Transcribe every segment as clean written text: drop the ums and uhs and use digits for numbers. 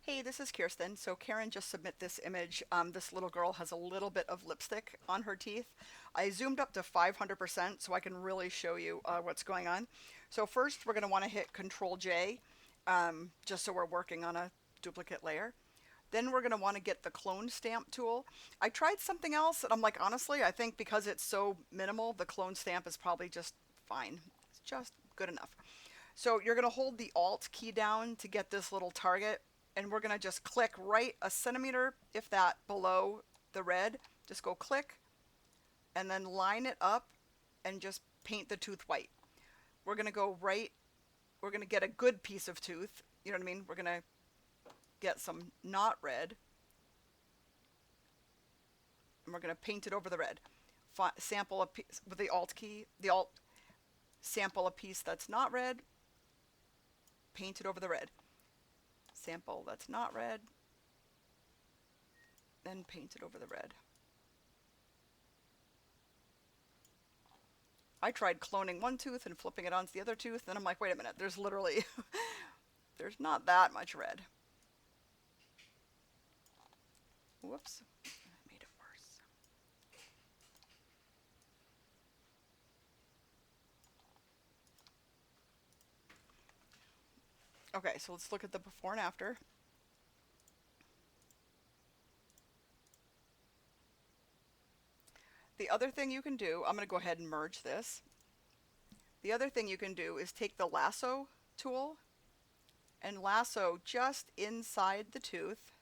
Hey, this is Kirsten. So Karen just submit this image. This little girl has a little bit of lipstick on her teeth. I zoomed up to 500% so I can really show you what's going on. So first we're going to want to hit Control J, just so we're working on a duplicate layer. Then we're going to want to get the clone stamp tool. I tried something else and I'm like, honestly, I think because it's so minimal, the clone stamp is probably just fine. It's just good enough. So you're going to hold the Alt key down to get this little target, and we're going to just click right a centimeter, if that, below the red. Just go click, and then line it up, and just paint the tooth white. We're going to go right, we're going to get a good piece of tooth, you know what I mean? We're going to get some not red, and we're going to paint it over the red. Sample a piece with the Alt key, the Alt, sample a piece that's not red, paint it over the red. Sample that's not red, then paint it over the red. I tried cloning one tooth and flipping it onto the other tooth, and I'm like, wait a minute, there's literally, there's not that much red. Whoops, I made it worse. Okay, so let's look at the before and after. The other thing you can do, I'm going to go ahead and merge this. The other thing you can do is take the lasso tool and lasso just inside the tooth.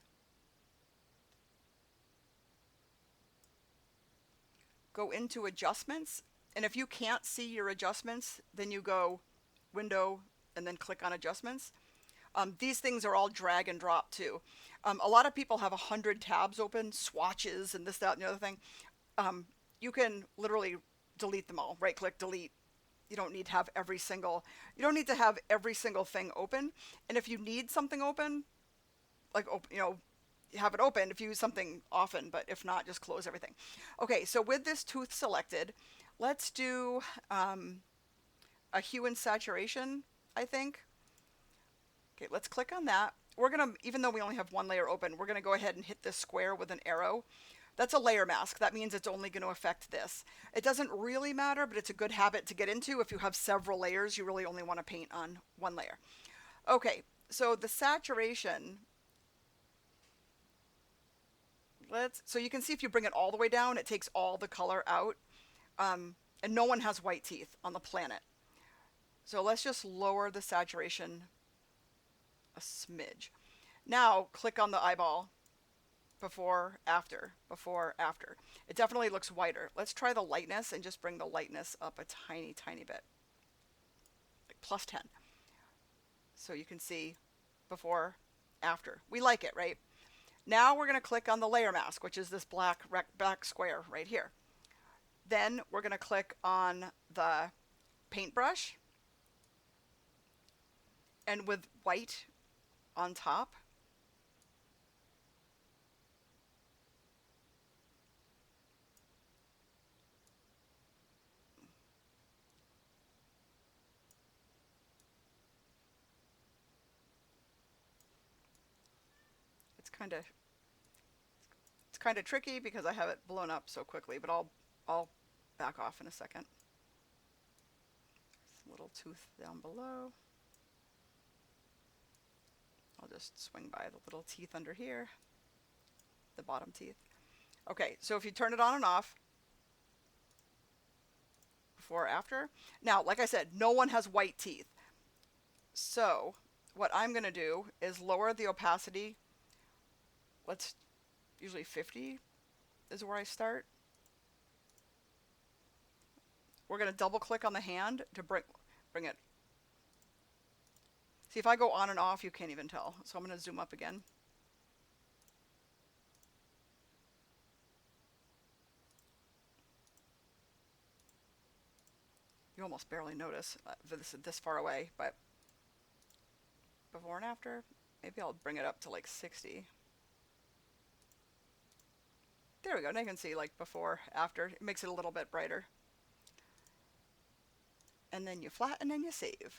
Go into adjustments, and if you can't see your adjustments, then you go window and then click on adjustments. These things are all drag and drop too. A lot of people have 100 tabs open, swatches and this, that, and the other thing. You can literally delete them all. Right click, delete. You don't need to have you don't need to have every single thing open. And if you need something open, like, have it open if you use something often, but if not, just close everything. Okay, so with this tooth selected, let's do a hue and saturation, I think. Okay, let's click on that. We're gonna, even though we only have one layer open, we're gonna go ahead and hit this square with an arrow. That's a layer mask. That means it's only going to affect this. It doesn't really matter, but it's a good habit to get into. If you have several layers, you really only want to paint on one layer. Okay, so the saturation, so you can see if you bring it all the way down, it takes all the color out. And no one has white teeth on the planet. So let's just lower the saturation a smidge. Now click on the eyeball. Before, after, before, after. It definitely looks whiter. Let's try the lightness and just bring the lightness up a tiny, tiny bit. Like plus 10. So you can see before, after. We like it, right? Now we're going to click on the layer mask, which is this black square right here. Then we're going to click on the paintbrush, and with white on top, it's kind of tricky because I have it blown up so quickly, but I'll back off in a second. Little tooth down below. I'll just swing by the little teeth under here, the bottom teeth. Okay, so if you turn it on and off, before, after. Now, like I said, no one has white teeth. So what I'm going to do is lower the opacity. Let's, usually 50 is where I start. We're going to double click on the hand to bring it. See, if I go on and off, you can't even tell. So I'm going to zoom up again. You almost barely notice this far away, but before and after, maybe I'll bring it up to like 60. There we go. Now you can see like before, after. It makes it a little bit brighter. And then you flatten and you save.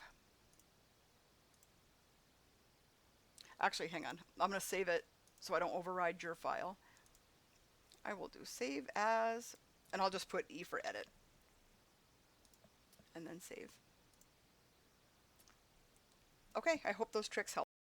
Actually, hang on. I'm going to save it so I don't override your file. I will do save as, and I'll just put E for edit, and then save. Okay, I hope those tricks help.